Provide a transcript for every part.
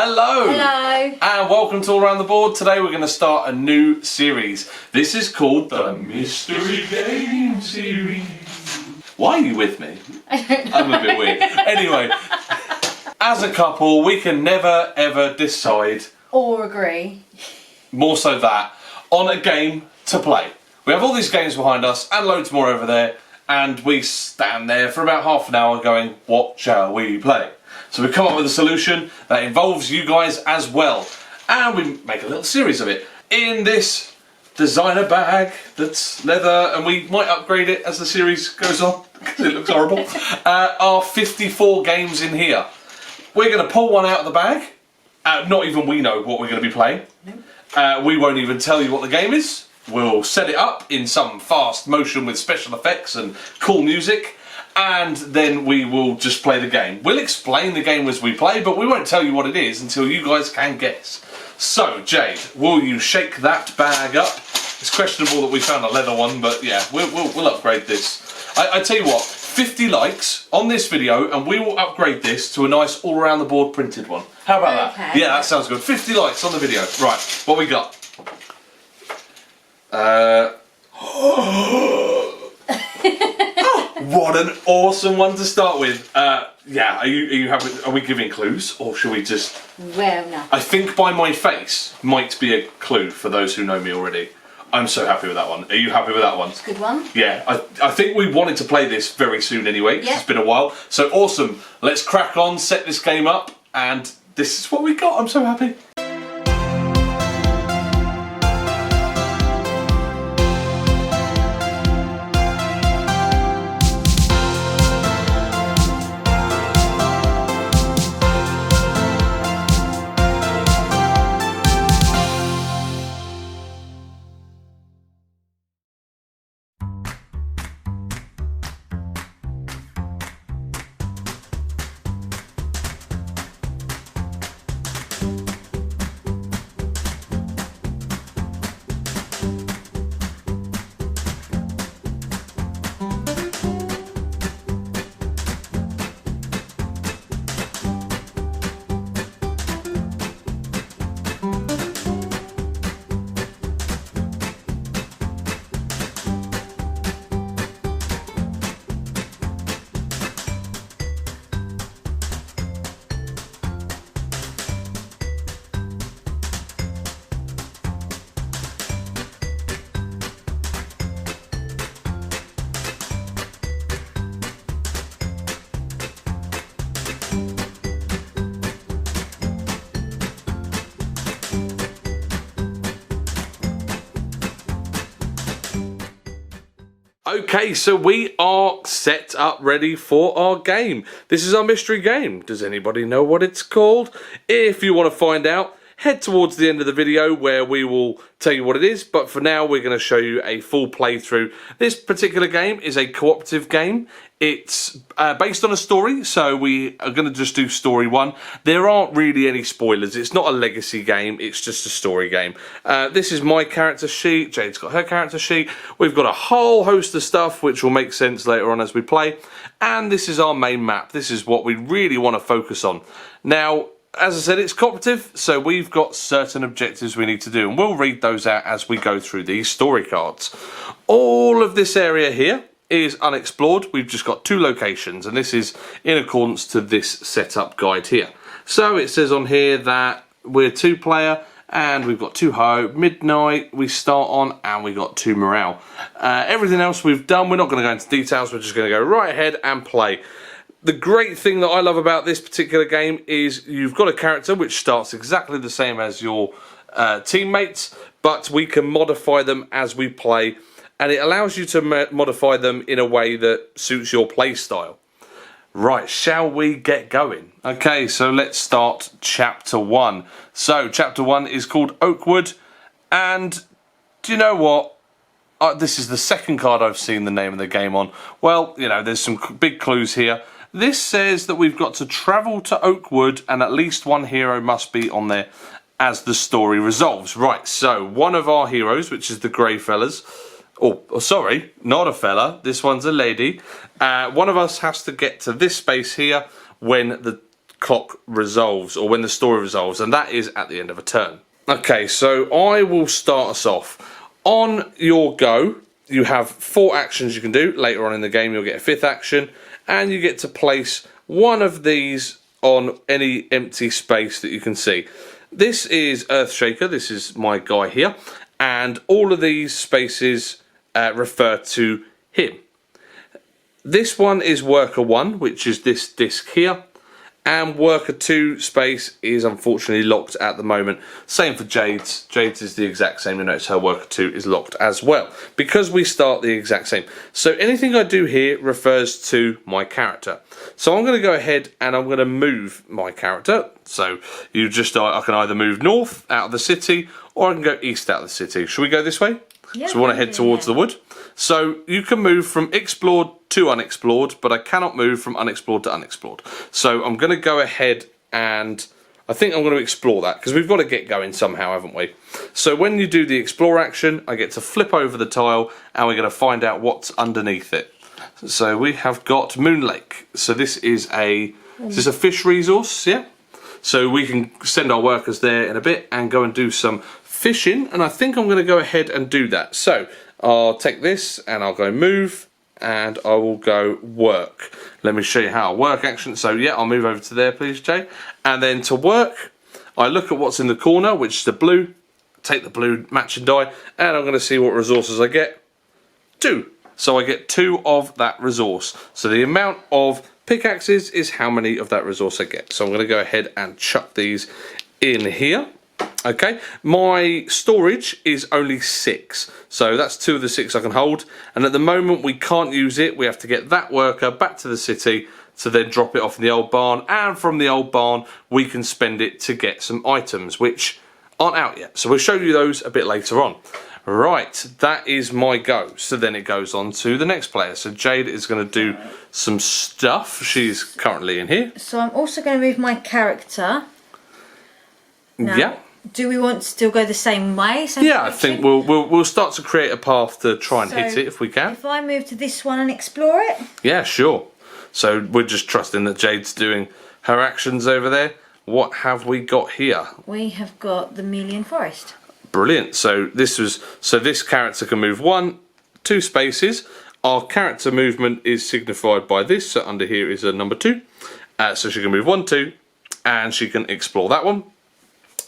Hello! Hello! And welcome to All Around the Board. Today we're going to start a new series. This is called the Mystery Game Series. Why are you with me? I'm a bit weird. Anyway, as a couple, we can never ever decide, or agree, more so that, on a game to play. We have all these games behind us and loads more over there, and we stand there for about half an hour going, what shall we play? So we come up with a solution that involves you guys as well, and we make a little series of it in this designer bag that's leather, and we might upgrade it as the series goes on because it looks horrible. Are 54 games in here. We're going to pull one out of the bag. Not even we know what we're going to be playing. We won't even tell you what the game is. We'll set it up in some fast motion with special effects and cool music, and then we will just play the game. We'll explain the game as we play, but we won't tell you what it is until you guys can guess. So, Jade, will you shake that bag up? It's questionable that we found a leather one, but yeah, we'll upgrade this. I tell you what, 50 likes on this video, and we will upgrade this to a nice all-around the board printed one. How about that? Yeah, that sounds good. 50 likes on the video. Right, what we got? What an awesome one to start with. Yeah, are you happy? Are we giving clues, or should we just? Well, no. I think by my face might be a clue for those who know me already. I'm so happy with that one. Are you happy with that one? It's a good one. Yeah, I think we wanted to play this very soon anyway. Yeah. It's been a while. So awesome. Let's crack on, set this game up, and this is what we got. I'm so happy. Okay, so we are set up ready for our game. This is our mystery game. Does anybody know what it's called? If you want to find out, head towards the end of the video where we will tell you what it is, but for now we're going to show you a full playthrough. This particular game is a cooperative game. It's based on a story, so we are going to just do story one. There aren't really any spoilers. It's not a legacy game, it's just a story game. This is my character sheet, Jade's got her character sheet. We've got a whole host of stuff which will make sense later on as we play. And this is our main map. This is what we really want to focus on. Now, as I said, it's cooperative, so we've got certain objectives we need to do, and we'll read those out as we go through these story cards. All of this area here is unexplored. We've just got 2 locations, and this is in accordance to this setup guide here. So it says on here that we're 2-player, and we've got 2 hope, midnight we start on, and we got 2 morale. Everything else we've done, we're not going to go into details, we're just going to go right ahead and play. The great thing that I love about this particular game is you've got a character which starts exactly the same as your teammates, but we can modify them as we play, and it allows you to modify them in a way that suits your play style. Right, shall we get going? Okay, so let's start chapter 1. So chapter 1 is called Oakwood, and do you know what? This is the second card I've seen the name of the game on. Well, you know, there's some big clues here. This says that we've got to travel to Oakwood and at least one hero must be on there as the story resolves. Right, so one of our heroes, which is the grey fellas, oh, sorry, not a fella, this one's a lady. One of us has to get to this space here when the clock resolves, or when the story resolves, and that is at the end of a turn. Okay, so I will start us off. On your go, you have 4 actions you can do. Later on in the game, you'll get a 5th action, and you get to place one of these on any empty space that you can see. This is Earthshaker, this is my guy here, and all of these spaces refer to him. This one is Worker 1, which is this disc here, and Worker 2 space is unfortunately locked at the moment. Same for Jayde's. Jayde's is the exact same. You notice her Worker 2 is locked as well, because we start the exact same. So anything I do here refers to my character. So I'm going to go ahead and I'm going to move my character. So I can either move north out of the city, or I can go east out of the city. Should we go this way? Yeah, so we want to head towards the wood. So you can move from explored to unexplored, but I cannot move from unexplored to unexplored. So I'm going to go ahead and I think I'm going to explore that, because we've got to get going somehow, haven't we? So when you do the explore action, I get to flip over the tile and we're going to find out what's underneath it. So we have got Moon Lake. So this is a fish resource, yeah? So we can send our workers there in a bit and go and do some fishing, and I think I'm going to go ahead and do that. So I'll take this and I'll go move, and I will go work. Let me show you how I work action. So yeah, I'll move over to there, please, Jay. And then to work, I look at what's in the corner, which is the blue, take the blue matching die, and I'm going to see what resources I get. 2. So I get 2 of that resource. So the amount of pickaxes is how many of that resource I get. So I'm going to go ahead and chuck these in here. Okay, my storage is only 6, so that's 2 of the 6 I can hold, and at the moment we can't use it. We have to get that worker back to the city to then drop it off in the old barn, and from the old barn we can spend it to get some items which aren't out yet, so we'll show you those a bit later on. Right, that is my go. So then it goes on to the next player. So Jayde is going to do some stuff. She's currently in here. So I'm also going to move my character. Now, yeah. Do we want to still go the same way? Yeah, I think we'll start to create a path to try and hit it if we can. If I move to this one and explore it? Yeah, sure. So we're just trusting that Jayde's doing her actions over there. What have we got here? We have got the Melian Forest. Brilliant. So this character can move 1, 2 spaces. Our character movement is signified by this. So under here is a number 2. So she can move 1, 2, and she can explore that one.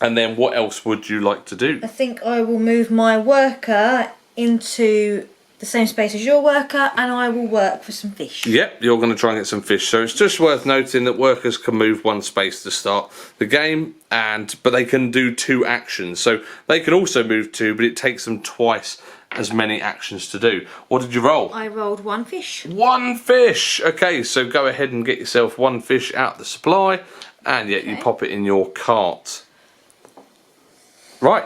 And then what else would you like to do? I think I will move my worker into the same space as your worker, and I will work for some fish. Yep, you're going to try and get some fish. So it's just worth noting that workers can move 1 space to start the game, but they can do 2 actions. So they can also move 2, but it takes them twice as many actions to do. What did you roll? I rolled 1 fish. 1 fish! Okay, so go ahead and get yourself 1 fish out of the supply, and yet you pop it in your cart. Right,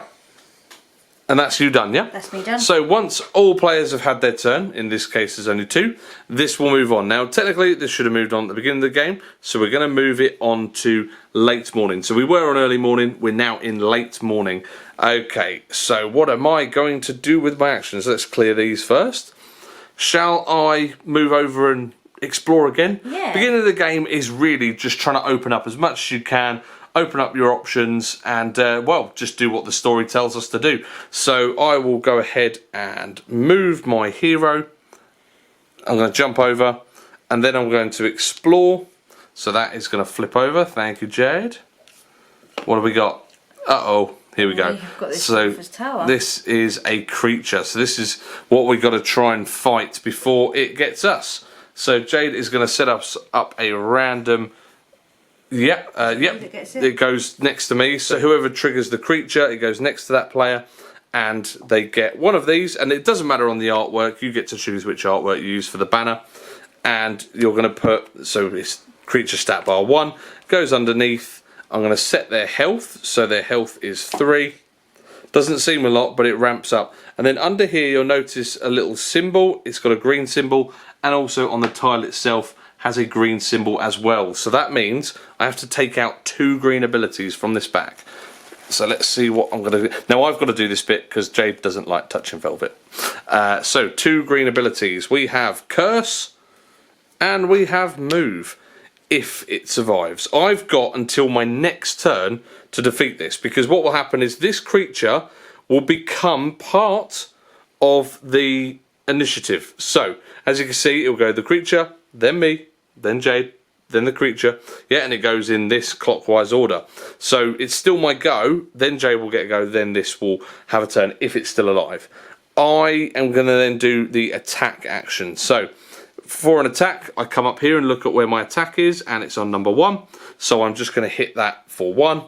and that's you done, yeah? That's me done. So once all players have had their turn, in this case there's only 2, this will move on. Now technically this should have moved on at the beginning of the game, so we're going to move it on to late morning. So we were on early morning, we're now in late morning. Okay, so what am I going to do with my actions? Let's clear these first. Shall I move over and explore again? Yeah. Beginning of the game is really just trying to open up as much as you can. Open up your options and, well, just do what the story tells us to do. So I will go ahead and move my hero. I'm going to jump over and then I'm going to explore. So that is going to flip over. Thank you, Jayde. What have we got? Uh-oh, here we go. So this is a creature. So this is what we've got to try and fight before it gets us. So Jayde is going to set us up a random... Yep, it goes next to me, so whoever triggers the creature, it goes next to that player, and they get one of these, and it doesn't matter on the artwork, you get to choose which artwork you use for the banner, and you're going to put, so it's creature stat bar 1, goes underneath, I'm going to set their health, so their health is 3, doesn't seem a lot, but it ramps up, and then under here you'll notice a little symbol, it's got a green symbol, and also on the tile itself, has a green symbol as well. So that means I have to take out 2 green abilities from this pack. So let's see what I'm going to do. Now I've got to do this bit because Jayde doesn't like touching velvet. So 2 green abilities. We have Curse and we have Move. if it survives. I've got until my next turn to defeat this, because what will happen is this creature will become part of the initiative. So, as you can see, it will go the creature, then me, then Jade, then the creature, yeah, and it goes in this clockwise order. So it's still my go, then Jade will get a go, then this will have a turn if it's still alive. I am going to then do the attack action. So for an attack, I come up here and look at where my attack is, and it's on number 1. So I'm just going to hit that for 1,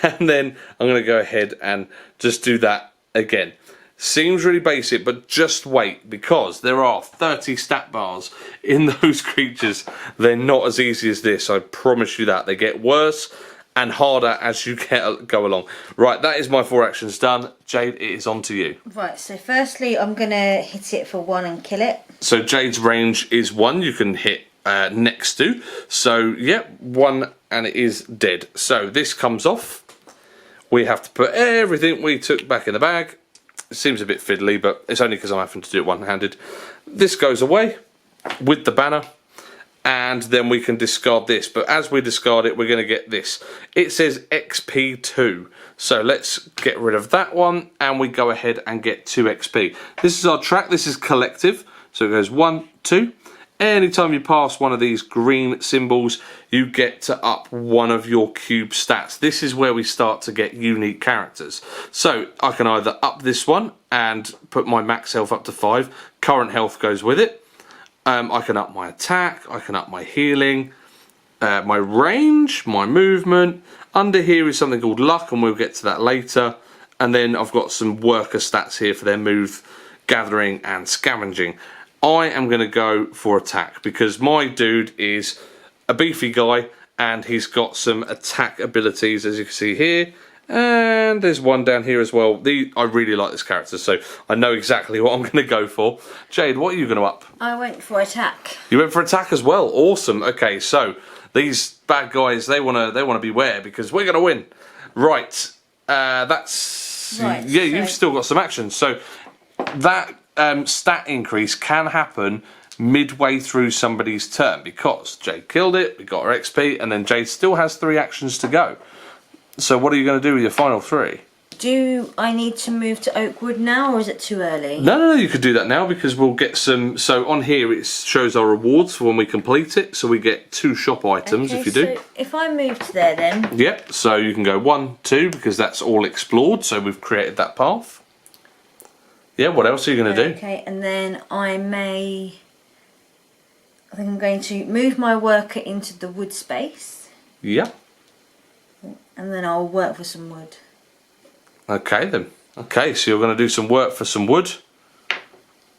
and then I'm going to go ahead and just do that again. Seems really basic, but just wait, because there are 30 stat bars in those creatures. They're not as easy as this, I promise you that. They get worse and harder as you go along. Right, that is my 4 actions done. Jade, it is on to you. Right, so firstly I'm going to hit it for 1 and kill it. So Jade's range is 1, you can hit next to. So, yeah, 1 and it is dead. So this comes off. We have to put everything we took back in the bag. It seems a bit fiddly, but it's only because I'm having to do it one-handed. This goes away with the banner, and then we can discard this. But as we discard it, we're going to get this. It says XP2. So let's get rid of that one, and we go ahead and get 2 XP. This is our track. This is collective. So it goes 1, 2. Anytime you pass one of these green symbols, you get to up one of your cube stats. This is where we start to get unique characters. So I can either up this one and put my max health up to 5. Current health goes with it. I can up my attack. I can up my healing, my range, my movement. Under here is something called luck, and we'll get to that later. And then I've got some worker stats here for their move, gathering, and scavenging. I am going to go for attack, because my dude is a beefy guy and he's got some attack abilities, as you can see here, and there's one down here as well. I really like this character, so I know exactly what I'm going to go for. Jade, what are you going to up? I went for attack. You went for attack as well. Awesome. Okay, so these bad guys, they want to beware, because we're going to win. Right. That's right. Yeah, you've still got some action. So that stat increase can happen midway through somebody's turn, because Jade killed it, we got her XP, and then Jade still has 3 actions to go. So what are you going to do with your final 3? Do I need to move to Oakwood now, or is it too early? No, you could do that now, because we'll get some. So on here it shows our rewards for when we complete it, so we get 2 shop items if you do. So if I move to there then. Yep, so you can go 1, 2, because that's all explored, so we've created that path. Yeah, what else are you going to do? Okay, and then I think I'm going to move my worker into the wood space. Yeah. And then I'll work for some wood. Okay then. Okay, so you're going to do some work for some wood.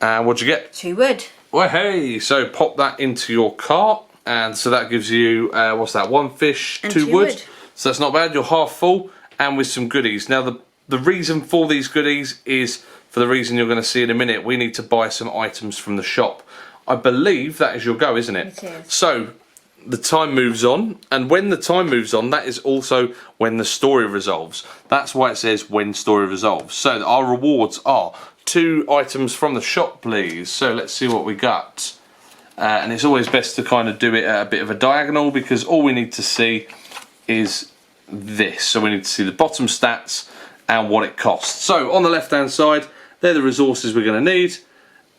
And what'd you get? 2 wood. Well, hey, so pop that into your cart. And so that gives you, what's that, 1 fish, and 2 2 wood. So that's not bad, you're half full, and with some goodies. Now the reason for these goodies is for the reason you're going to see in a minute. We need to buy some items from the shop. I believe that is your go, isn't it? It is. So the time moves on, and when the time moves on, that is also when the story resolves. That's why it says when story resolves. So our rewards are 2 items from the shop, please. So let's see what we got. And it's always best to kind of do it at a bit of a diagonal, because all we need to see is this. So we need to see the bottom stats and what it costs. So on the left hand side, they're the resources we're going to need,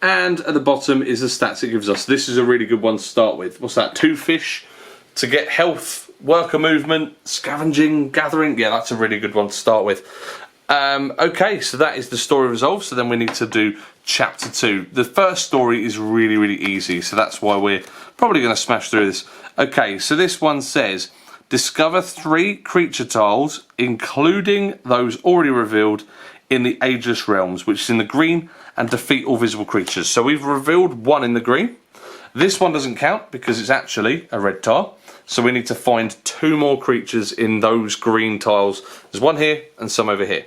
and at the bottom is the stats it gives us. This is a really good one to start with. What's that? 2 fish to get health, worker movement, scavenging, gathering. Yeah, that's a really good one to start with. Okay, so that is the story resolved. So then we need to do chapter 2. The first story is really, really easy, so that's why we're probably going to smash through this. Okay, so this one says, discover 3 creature tiles, including those already revealed in the Ageless Realms, which is in the green, and defeat all visible creatures. So we've revealed 1 in the green. This one doesn't count because it's actually a red tile. So we need to find 2 more creatures in those green tiles. There's 1 here and some over here.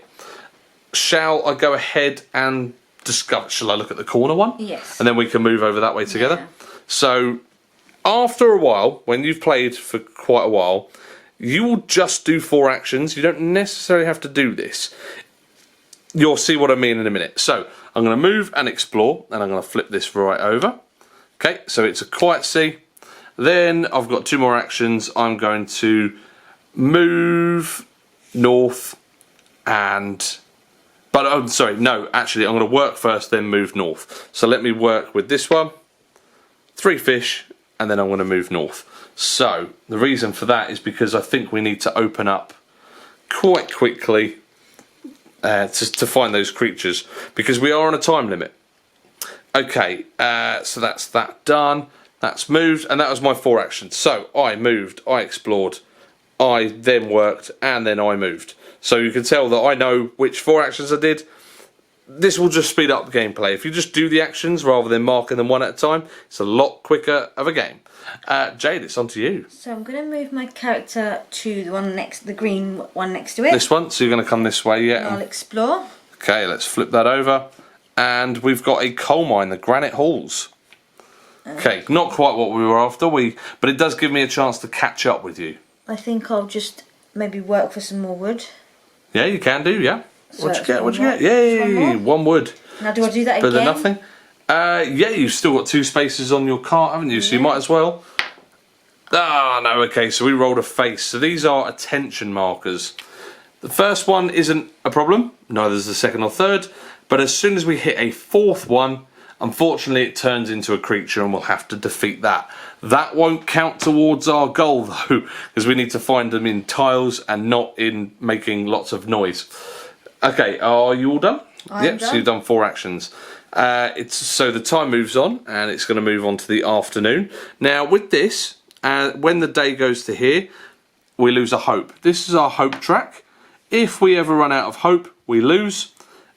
Shall I go ahead and discover? Shall I look at the corner one? Yes. And then we can move over that way together. Yeah. So after a while, when you've played for quite a while, you will just do 4 actions. You don't necessarily have to do this. You'll see what I mean in a minute. So I'm going to move and explore, and I'm going to flip this right over. Okay, so it's a quiet sea, Then I've got 2 more actions. I'm going to move north and... But, oh, sorry, no, actually, I'm going to work first, then move north. So let me work with this one. 3 fish, and then I'm going to move north. So, the reason for that is because I think we need to open up quite quickly to find those creatures, because we are on a time limit. Okay, so that's that done. That's moved, and that was my 4 actions. So I moved, I explored, I then worked, and then I moved. So you can tell that I know which 4 actions I did. This will just speed up the gameplay. If you just do the actions rather than marking them one at a time, it's a lot quicker of a game. Jade, it's on to you. So I'm going to move my character to the one next, the green one next to it. This one, so you're going to come this way, yeah. I'll explore. Okay, let's flip that over. And we've got a coal mine, the Granite Halls. Okay, not quite what we were after, but it does give me a chance to catch up with you. I think I'll just maybe work for some more wood. Yeah, you can do, yeah. So What'd you get? What'd you get? more. Yay, 1 wood. Now do I do that Better than again? nothing. Yeah, you've still got 2 spaces on your cart, haven't you? So you might as well. Ah, no, okay, so we rolled a face. So these are attention markers. The first one isn't a problem, neither is the second or third, but as soon as we hit a 4th one, unfortunately it turns into a creature and we'll have to defeat that. That won't count towards our goal though, because we need to find them in tiles and not in making lots of noise. Okay, are you all done? I'm So you've done 4 actions. So the time moves on, and it's going to move on to the afternoon. Now with this, when the day goes to here, we lose a hope. This is our hope track. If we ever run out of hope, we lose.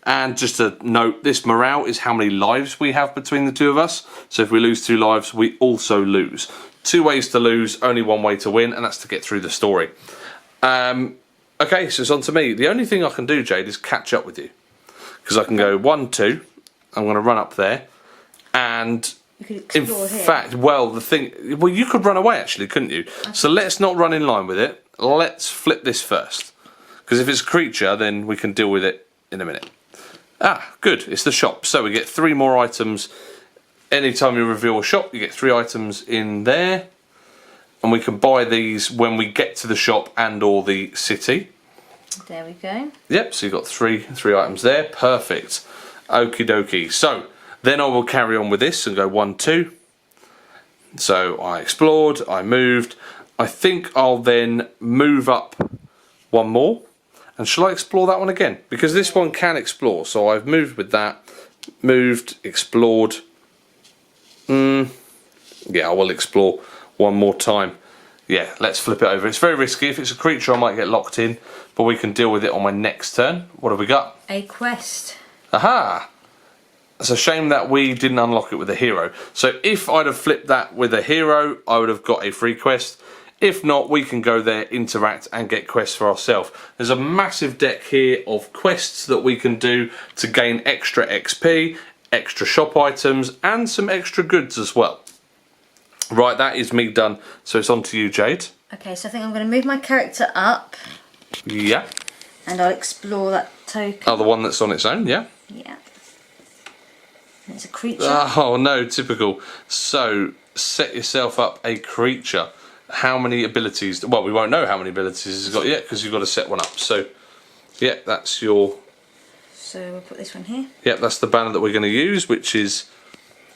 And just a note, this morale is how many lives we have between the 2 of us. So if we lose 2 lives, we also lose. 2 ways to lose, only 1 way to win, and that's to get through the story. Okay, so it's on to me. The only thing I can do, Jade, is catch up with you. Because I can go 1, 2. I'm going to run up there. And You could explore in here. fact, well, you could run away actually, couldn't you? So let's not run in line with it. Let's flip this first. Because if it's a creature, then we can deal with it in a minute. Ah, good. It's the shop. So we get 3 more items. Anytime you reveal a shop, you get 3 items in there. And we can buy these when we get to the shop and or the city. There we go. Yep, so you've got three items there. Perfect. Okie dokie. So then I will carry on with this and go 1, 2. So I explored, I moved. I think I'll then move up 1 more. And shall I explore that one again? Because this one can explore. So I've moved with that. Moved, explored. Yeah, I will explore 1 more time. Yeah, let's flip it over. It's very risky. If it's a creature, I might get locked in. But we can deal with it on my next turn. What have we got? A quest. Aha! It's a shame that we didn't unlock it with a hero. So if I'd have flipped that with a hero, I would have got a free quest. If not, we can go there, interact and get quests for ourselves. There's a massive deck here of quests that we can do to gain extra XP, extra shop items and some extra goods as well. Right, that is me done. So it's on to you, Jade. Okay, so I think I'm going to move my character up. Yeah. And I'll explore that token. Oh, the one that's on its own, yeah. Yeah. And it's a creature. Oh no, typical. So set yourself up a creature. How many abilities? Well, we won't know how many abilities it's got yet because you've got to set one up. So, yeah, that's your. So we'll put this one here. Yeah, that's the banner that we're going to use, which is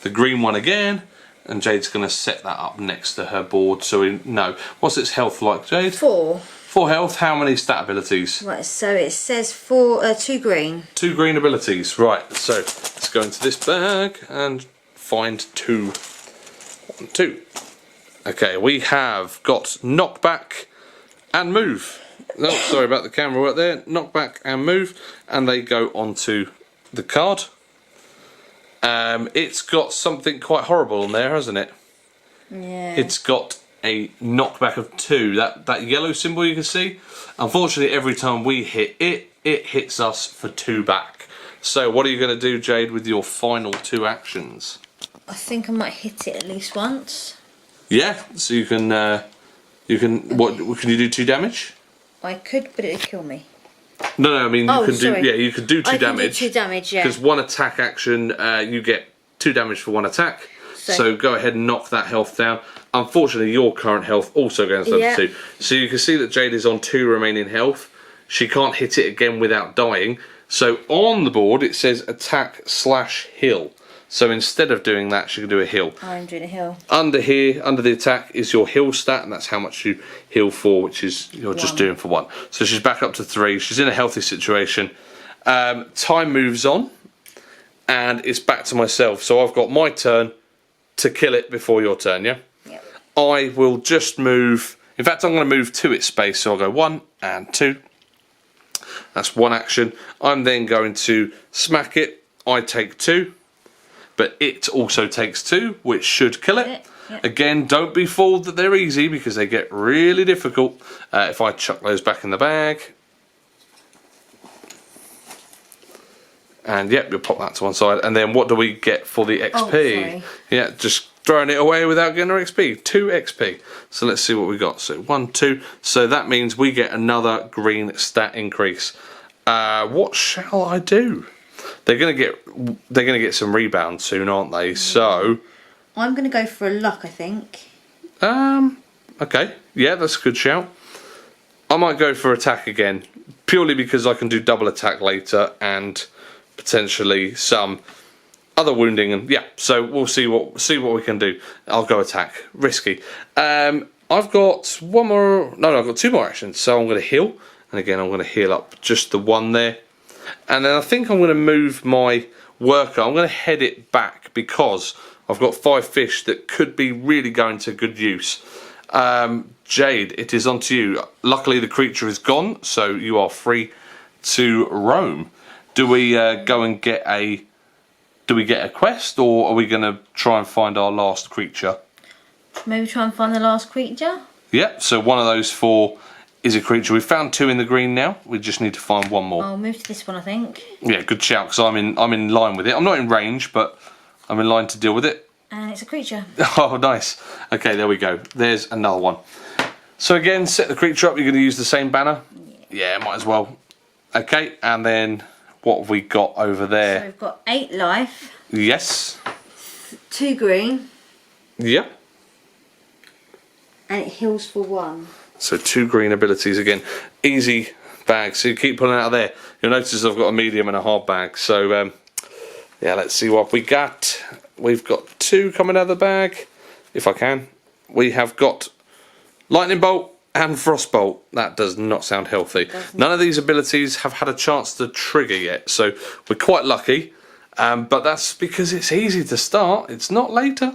the green one again. And Jade's going to set that up next to her board so we know. What's its health like, Jade? 4. 4 health. How many stat abilities? Right, so it says 2 green. 2 green abilities. Right, so let's go into this bag and find 2. 1, 2. Okay, we have got knockback and move. Oh, sorry about the camera work there. Knockback and move, and they go onto the card. It's got something quite horrible on there, hasn't it? Yeah. It's got a knockback of 2. That yellow symbol you can see. Unfortunately, every time we hit it, it hits us for 2 back. So, what are you going to do, Jade, with your final 2 actions? I think I might hit it at least once. Yeah, so you can what can you do 2 damage? I could, but it'd kill me. No, I mean you can sorry. do you can do 2 damage. I can do 2 damage, yeah. Because 1 attack action, you get 2 damage for 1 attack. So go ahead and knock that health down. Unfortunately, your current health also goes down to 2. So you can see that Jayde is on 2 remaining health. She can't hit it again without dying. So on the board it says attack/heal. So instead of doing that, she can do a heal. I'm doing a heal. Under here, under the attack, is your heal stat, and that's how much you heal for, which is you're just doing for 1. So she's back up to 3. She's in a healthy situation. Time moves on, and it's back to myself. So I've got my turn to kill it before your turn, yeah? Yep. I will just move. In fact, I'm going to move to its space. So I'll go 1 and 2. That's 1 action. I'm then going to smack it. I take 2. But it also takes 2, which should kill it. Yep. Again, don't be fooled that they're easy, because they get really difficult. If I chuck those back in the bag. And yep, you'll pop that to one side. And then what do we get for the XP? Oh, sorry. Yeah, just throwing it away without getting our XP. 2 XP. So let's see what we got. So 1, 2. So that means we get another green stat increase. What shall I do? They're gonna get some rebounds soon, aren't they? So I'm gonna go for a luck, I think. Okay, yeah, that's a good shout. I might go for attack again, purely because I can do double attack later and potentially some other wounding, and yeah. So we'll see what we can do. I'll go attack, risky. I've got one more. No, I've got 2 more actions. So I'm going to heal, and again I'm going to heal up just the 1 there. And then I think I'm going to move my worker. I'm going to head it back because I've got 5 fish that could be really going to good use. Jayde, it is on to you. Luckily the creature is gone, so you are free to roam. Do we go and get a... Do we get a quest, or are we going to try and find our last creature? Maybe try and find the last creature? Yep, so one of those 4... is a creature. We've found 2 in the green now. We just need to find 1 more. I'll move to this one, I think. Yeah, good shout, because I'm in line with it. I'm not in range, but I'm in line to deal with it. And it's a creature. Oh, nice. Okay, there we go. There's another one. So again, set the creature up. You're going to use the same banner? Yeah, might as well. Okay, and then what have we got over there? So we've got 8 life. Yes. 2 green. Yeah. And it heals for 1. So 2 green abilities again. Easy bag. So you keep pulling out of there. You'll notice I've got a medium and a hard bag. So yeah, let's see what we got. We've got 2 coming out of the bag. If I can. We have got lightning bolt and frostbolt. That does not sound healthy. None of these abilities have had a chance to trigger yet. So we're quite lucky. But that's because it's easy to start. It's not later.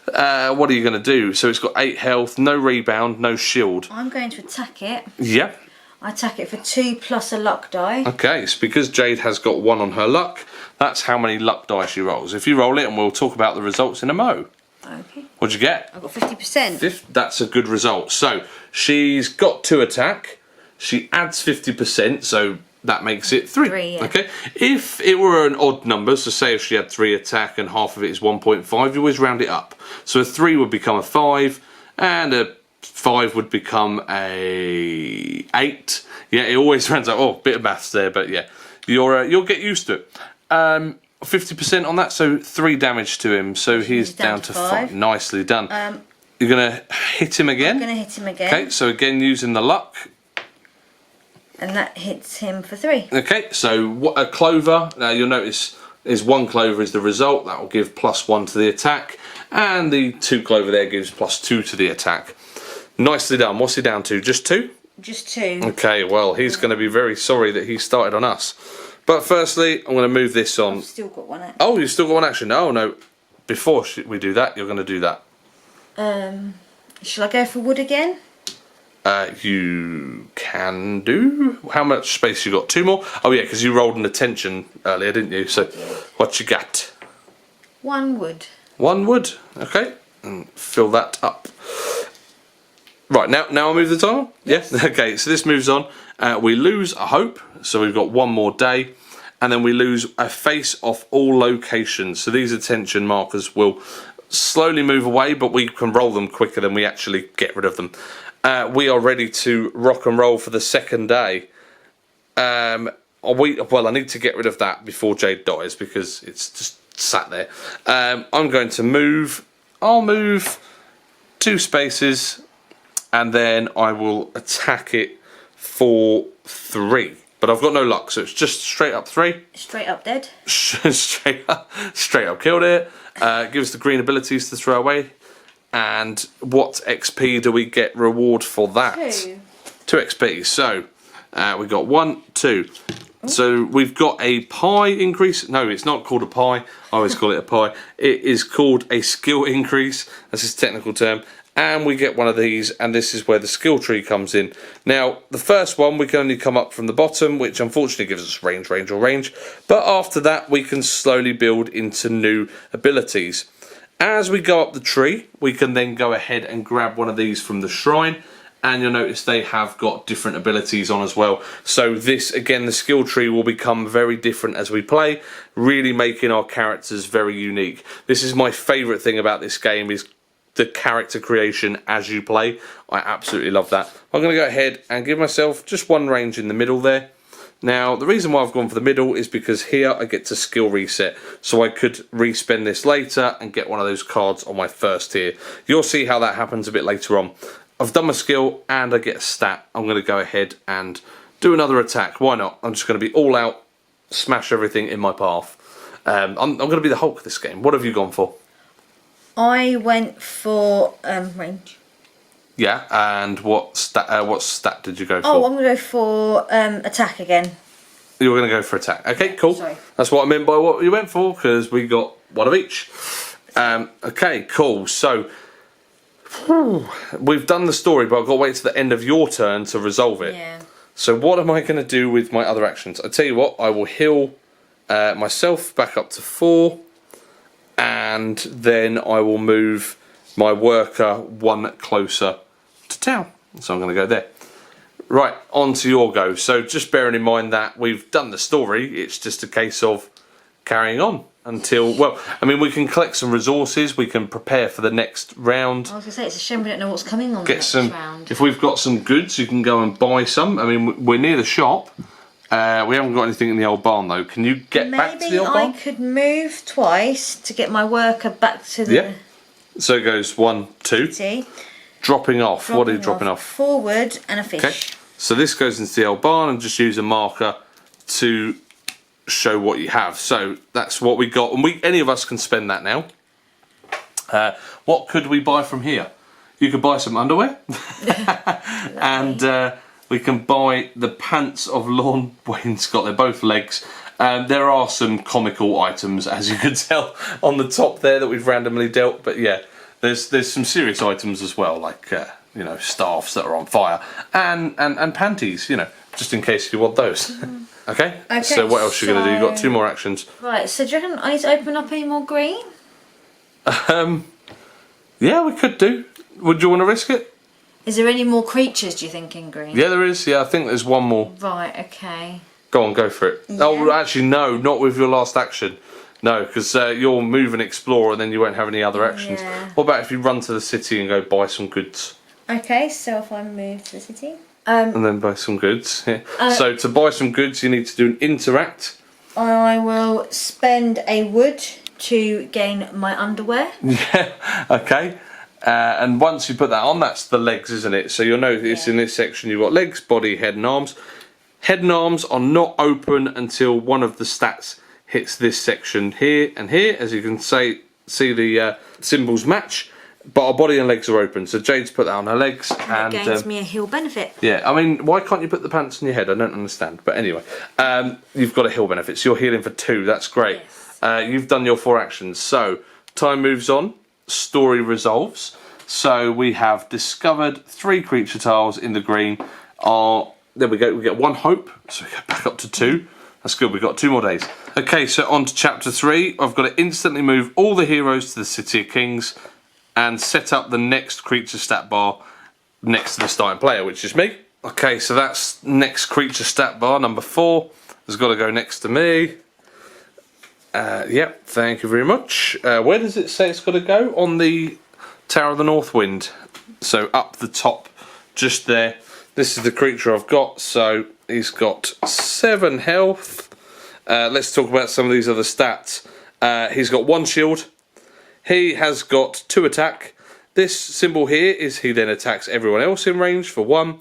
What are you going to do? So it's got 8 health, no rebound, no shield. I'm going to attack it. Yep. I attack it for 2 plus a luck die. Okay, it's because Jayde has got 1 on her luck. That's how many luck die she rolls. If you roll it, and we'll talk about the results in a mo. Okay. What'd you get? I've got 50%. That's a good result. So she's got 2 attack. She adds 50%, so that makes it 3. 3, yeah. Okay. If it were an odd number, so say if she had 3 attack and half of it is 1.5, you always round it up. So a 3 would become a 5, and a 5 would become a 8. Yeah, it always rounds up. Oh, bit of maths there, but yeah, you'll get used to it. 50% on that, so 3 damage to him. So he's down to 5. Nicely done. You're gonna hit him again. I'm gonna hit him again. Okay, so again using the luck. And that hits him for 3. Okay, so what a clover. Now you'll notice is 1 clover is the result. That will give +1 to the attack, and the 2 clover there gives +2 to the attack. Nicely done. What's he down to? Just 2? Just 2. Okay, well he's going to be very sorry that he started on us. But firstly, I'm going to move this on. I've still got 1 action. Oh, you've still got 1 action. Oh no, before we do that, you're going to do that. Shall I go for wood again? You can do. How much space you got? 2 more? Oh yeah, because you rolled an attention earlier, didn't you? So what you got? 1 wood. 1 wood. Okay, and fill that up. Right, now I'll move the timer? Yes. Yeah? Okay, so this moves on. We lose a hope, so we've got 1 more day. And then we lose a face off all locations. So these attention markers will slowly move away, but we can roll them quicker than we actually get rid of them. We are ready to rock and roll for the 2nd day. well, I need to get rid of that before Jade dies because it's just sat there. I'm going to move. I'll move 2 spaces, and then I will attack it for 3. But I've got no luck, so it's just straight up 3. Straight up dead. straight up killed it. Gives the green abilities to throw away. And what XP do we get reward for that? 2 XP. So we got 1, 2. So we've got a pie increase. No, it's not called a pie. I always call it a pie. It is called a skill increase. That's his technical term. And we get one of these, and this is where the skill tree comes in. Now, the first one, we can only come up from the bottom, which unfortunately gives us range. But after that, we can slowly build into new abilities. As we go up the tree, we can then go ahead and grab one of these from the shrine. And you'll notice they have got different abilities on as well. So this, again, the skill tree will become very different as we play, really making our characters very unique. This is my favourite thing about this game, is the character creation as you play. I absolutely love that. I'm going to go ahead and give myself just 1 range in the middle there. Now, the reason why I've gone for the middle is because here I get to skill reset. So I could respend this later and get one of those cards on my first tier. You'll see how that happens a bit later on. I've done my skill and I get a stat. I'm going to go ahead and do another attack. Why not? I'm just going to be all out, smash everything in my path. I'm going to be the Hulk this game. What have you gone for? I went for range. Yeah, and what stat did you go for? Oh, I'm going to go for attack again. You were going to go for attack. Okay, cool. Sorry. That's what I meant by what you went for, because we got 1 of each. Okay, cool. So, we've done the story, but I've got to wait to the end of your turn to resolve it. Yeah. So what am I going to do with my other actions? I tell you what, I will heal myself back up to 4. And then I will move my worker 1 closer to town. So I'm going to go there. Right, on to your go. So just bearing in mind that we've done the story, it's just a case of carrying on until, well, I mean, we can collect some resources, we can prepare for the next round. I was going to say, it's a shame we don't know what's coming on the next round. If we've got some goods, you can go and buy some. I mean, we're near the shop. We haven't got anything in the old barn though. Can you get back to the old barn? Maybe I could move twice to get my worker back to the... Yeah. So it goes 1, 2. See? Dropping off. What are you dropping off? Forward and a fish. Okay. So this goes into the old barn, and just use a marker to show what you have. So that's what we got, and any of us can spend that now. What could we buy from here? You could buy some underwear. And we can buy the pants of Lorne Wainscott. They're both legs. There are some comical items, as you can tell, on the top there that we've randomly dealt. But yeah, there's some serious items as well, like you know, staffs that are on fire, and panties, you know, just in case you want those. Okay. So what else are you going to do? You've got 2 more actions. Right. So do you reckon I need to open up any more green? Yeah, we could do. Would you want to risk it? Is there any more creatures, do you think, in green? Yeah, there is. Yeah, I think there's 1 more. Right, okay. Go on, go for it. Yeah. Oh, actually, no, not with your last action. No, because you'll move and explore and then you won't have any other actions. Yeah. What about if you run to the city and go buy some goods? Okay, so if I move to the city... and then buy some goods. Yeah. So to buy some goods, you need to do an interact. I will spend a wood to gain my underwear. Yeah, okay. And once you put that on, that's the legs, isn't it? So you'll notice in this section you've got legs, body, head and arms. Head and arms are not open until one of the stats hits this section here and here. As you can see the symbols match. But our body and legs are open, so Jade's put that on her legs. And it gains me a heal benefit. Yeah, I mean, why can't you put the pants on your head? I don't understand. But anyway, you've got a heal benefit, so you're healing for 2. That's great. Yes. You've done your 4 actions. So, time moves on, story resolves. So, we have discovered 3 creature tiles in the green. There we go, we get 1 hope, so we go back up to 2. That's good, we've got 2 more days. Okay, so on to chapter 3. I've got to instantly move all the heroes to the City of Kings and set up the next creature stat bar next to the starting player, which is me. Okay, so that's next creature stat bar, number 4. Has got to go next to me. Yep, thank you very much. Where does it say it's got to go? On the Tower of the North Wind. So up the top, just there. This is the creature I've got, so He's got 7 health. Let's talk about some of these other stats. He's got 1 shield. He has got 2 attack. This symbol here is he then attacks everyone else in range for 1.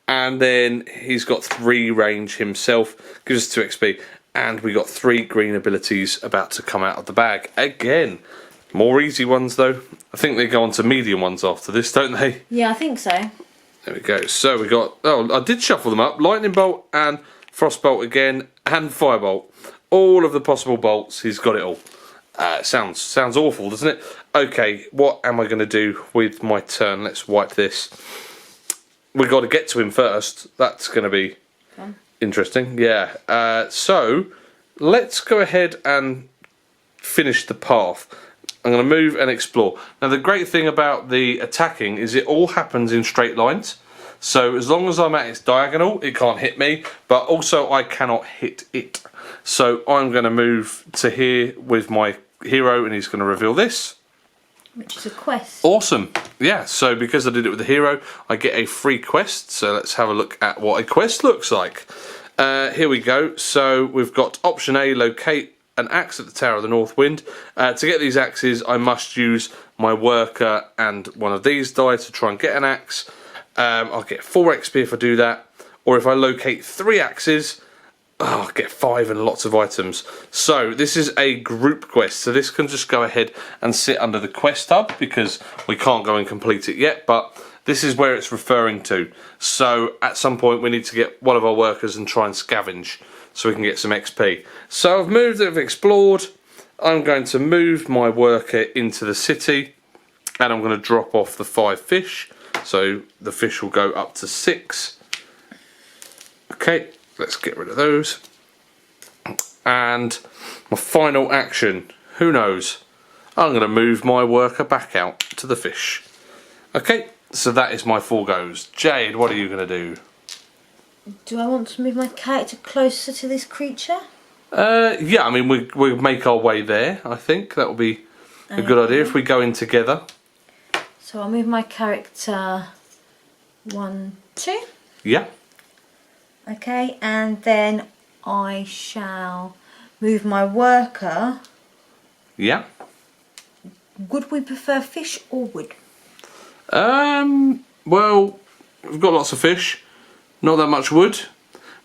And then he's got 3 range himself. Gives us 2 XP. And we got 3 green abilities about to come out of the bag. Again, more easy ones though. I think they go on to medium ones after this, don't they? Yeah, I think so. There we go. So we got, oh, I did shuffle them up. Lightning Bolt and Frostbolt again and Firebolt. All of the possible bolts, he's got it all. Sounds awful, doesn't it? Okay, what am I going to do with my turn? Let's wipe this. We got to get to him first. That's going to be fun. Interesting. Yeah. So let's go ahead and finish the path. I'm going to move and explore. Now the great thing about the attacking is it all happens in straight lines. So as long as I'm at its diagonal, it can't hit me, but also I cannot hit it. So I'm going to move to here with my hero and he's going to reveal this. Which is a quest. Awesome. Yeah, so because I did it with the hero, I get a free quest. So let's have a look at what a quest looks like. Here we go. So we've got option A, locate an axe at the Tower of the North Wind. To get these axes, I must use my worker and one of these die to try and get an axe. I'll get 4 XP if I do that. Or if I locate 3 axes, I'll get 5 and lots of items. So this is a group quest. So this can just go ahead and sit under the quest hub because we can't go and complete it yet. But this is where it's referring to. So at some point we need to get one of our workers and try and scavenge so we can get some XP. So I've moved, I've explored. I'm going to move my worker into the city and I'm going to drop off the 5 fish. So the fish will go up to 6. Okay, let's get rid of those. And my final action, who knows? I'm going to move my worker back out to the fish. Okay, so that is my 4 goes. Jade, what are you going to do? Do I want to move my character closer to this creature? Yeah, I mean, we'll make our way there, I think. That will be a good idea if we go in together. So I'll move my character 1, 2. Yeah. Okay, and then I shall move my worker. Yeah. Would we prefer fish or wood? Well, we've got lots of fish. Not that much wood.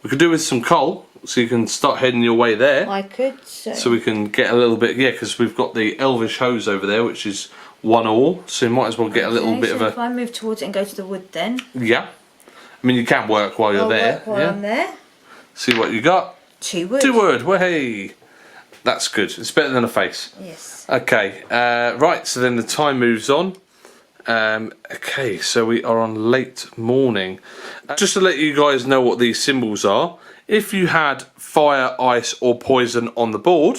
We could do with some coal, so you can start heading your way there. I could. So we can get a little bit, yeah, because we've got the elvish hose over there, which is 1 ore, so you might as well get a little bit of a... if I move towards it and go to the wood then. Yeah. I mean, you can work while you're there. Work while I'm there. See what you got. 2 wood. 2 wood, way. That's good. It's better than a face. Yes. Okay, right, so then the time moves on. Okay, so we are on late morning. Just to let you guys know what these symbols are, if you had fire, ice or poison on the board,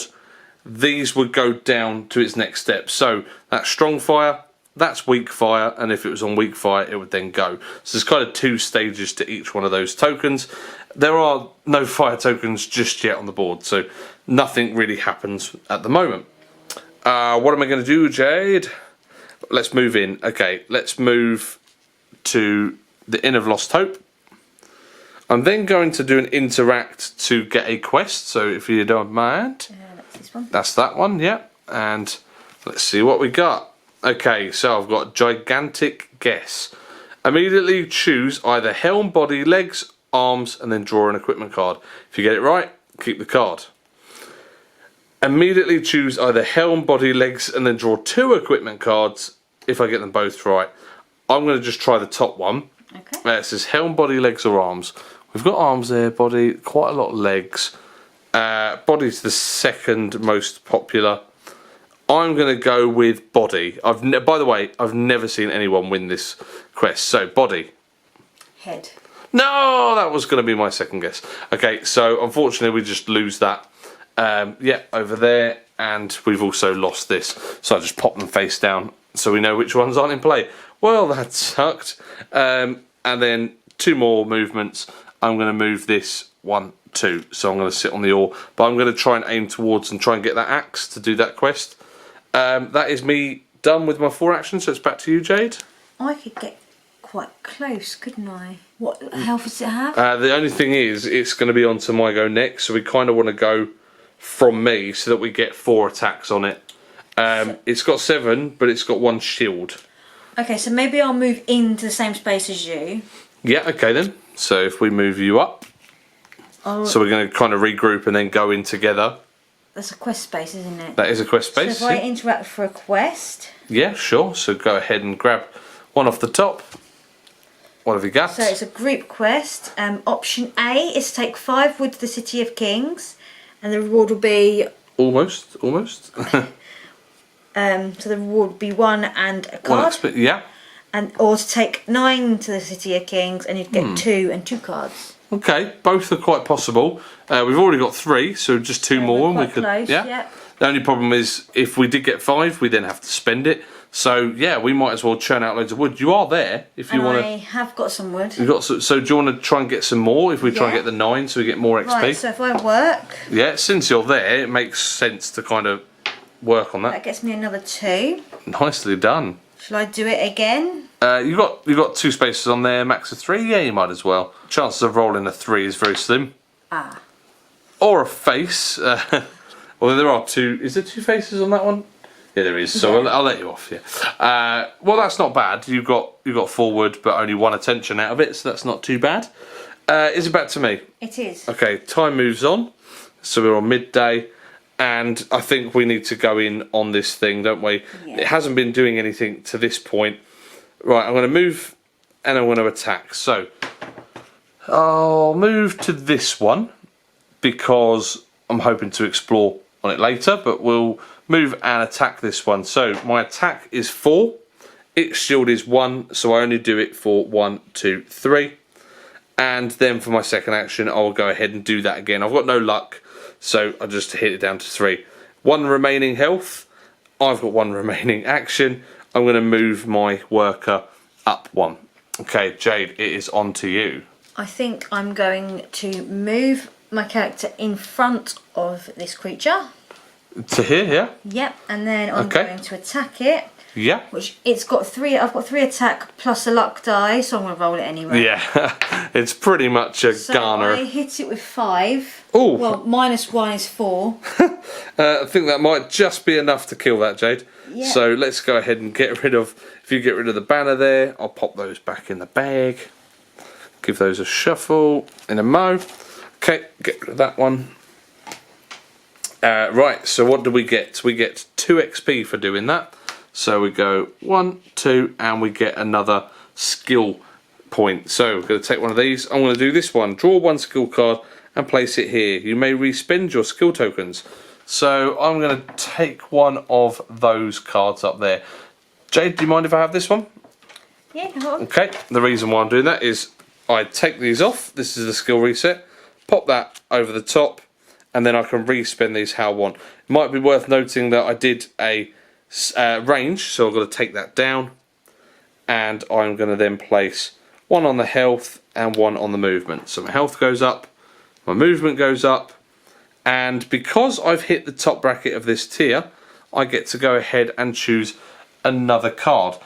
these would go down to its next step. So that's strong fire, that's weak fire, and if it was on weak fire it would then go. So there's kind of 2 stages to each one of those tokens. There are no fire tokens just yet on the board, so nothing really happens at the moment. What am I going to do, Jade? Let's move in. Okay, let's move to the Inn of Lost Hope. I'm then going to do an interact to get a quest, so if you don't mind. That's this one. That's that one, yeah. And let's see what we got. Okay, so I've got gigantic guess. Immediately choose either helm, body, legs, arms, and then draw an equipment card. If you get it right, keep the card. Immediately choose either helm, body, legs, and then draw 2 equipment cards if I get them both right. I'm going to just try the top one. Okay. It says helm, body, legs, or arms. We've got arms there, body, quite a lot of legs. Body's the second most popular. I'm going to go with body. By the way, I've never seen anyone win this quest. So, body. Head. No, that was going to be my second guess. Okay, so unfortunately we just lose that. Yeah, over there, and we've also lost this. So I just pop them face down so we know which ones aren't in play. Well, that sucked. And then 2 more movements. I'm going to move this 1, 2. So I'm going to sit on the oar, but I'm going to try and aim towards and try and get that axe to do that quest. That is me done with my 4 actions, so it's back to you, Jade. I could get quite close, couldn't I? What health does it have? The only thing is, it's going to be onto my go next, so we kind of want to go from me so that we get 4 attacks on it. It's got 7, but it's got 1 shield. Okay, so maybe I'll move into the same space as you. Yeah, okay then. So if we move you up, so we're going to kind of regroup and then go in together. That's a quest space, isn't it? That is a quest space. So if I interact for a quest. Yeah, sure. So go ahead and grab one off the top. What have you got? So it's a group quest. Option A is to take 5 wood to the City of Kings, and the reward will be almost. So the reward would be 1 and a card. Yeah. Or to take 9 to the City of Kings, and you'd get 2 and 2 cards. Okay, both are quite possible. We've already got 3, so just 2 more, and we could. Close, yeah. The only problem is if we did get 5, we then have to spend it. So yeah, we might as well churn out loads of wood. You are there if you want to. I have got some wood. You've got so do you want to try and get some more? If we try and get the 9, so we get more XP. Right. So if I work. Yeah, since you're there, it makes sense to kind of work on that. That gets me another 2. Nicely done. Shall I do it again? You got 2 spaces on there, max of 3. Yeah, you might as well. Chances of rolling a 3 is very slim. Ah. Or a face. Well, there are 2. Is there 2 faces on that one? Yeah, there is. So I'll let you off. Yeah. Well, that's not bad. You've got 4 wood, but only 1 attention out of it, so that's not too bad. Is it back to me? It is. Okay. Time moves on. So we're on midday. And I think we need to go in on this thing, don't we? Yeah. It hasn't been doing anything to this point. Right, I'm going to move and I'm going to attack. So I'll move to this one because I'm hoping to explore on it later, but we'll move and attack this one. So my attack is 4. Its shield is 1, so I only do it for 1, 2, 3. And then for my second action, I'll go ahead and do that again. I've got no luck. So I just hit it down to 3. 1 remaining health. I've got 1 remaining action. I'm going to move my worker up 1. Okay, Jade, it is on to you. I think I'm going to move my character in front of this creature. To here, yeah? Yep, and then I'm going to attack it. Yeah. Which it's got 3. I've got 3 attack plus a luck die, so I'm going to roll it anyway. Yeah, it's pretty much a garner. I hit it with 5. Oh. Well, -1 is 4. I think that might just be enough to kill that, Jade. Yeah. So let's go ahead and get rid of. If you get rid of the banner there, I'll pop those back in the bag. Give those a shuffle in a mo. Okay, get rid of that one. Right, so what do we get? We get 2 XP for doing that. So we go 1, 2, and we get another skill point. So we're going to take one of these. I'm going to do this one. Draw 1 skill card and place it here. You may respend your skill tokens. So I'm going to take one of those cards up there. Jade, do you mind if I have this one? Yeah, go on. Okay, the reason why I'm doing that is I take these off. This is the skill reset. Pop that over the top, and then I can respend these how I want. It might be worth noting that I did a range, so I've got to take that down, and I'm going to then place 1 on the health and 1 on the movement. So my health goes up, my movement goes up, and because I've hit the top bracket of this tier, I get to go ahead and choose another card.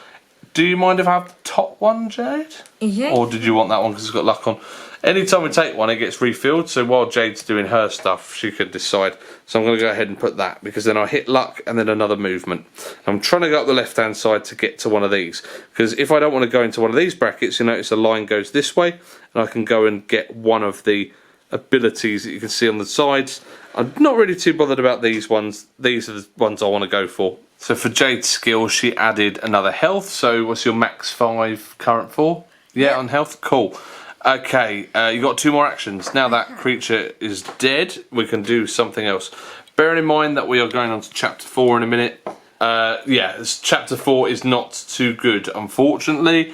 Do you mind if I have the top one, Jade? Yeah. Or did you want that one because it's got luck on? Anytime we take one, it gets refilled, so while Jade's doing her stuff, she could decide. So I'm going to go ahead and put that, because then I hit luck and then another movement. I'm trying to go up the left-hand side to get to one of these, because if I don't want to go into one of these brackets, you notice the line goes this way, and I can go and get one of the abilities that you can see on the sides. I'm not really too bothered about these ones. These are the ones I want to go for. So for Jade's skill, she added another health. So what's your max 5, current 4? Yeah, on health? Cool. Okay, you got 2 more actions. Now that creature is dead, we can do something else. Bearing in mind that we are going on to chapter 4 in a minute. Yeah, chapter 4 is not too good, unfortunately,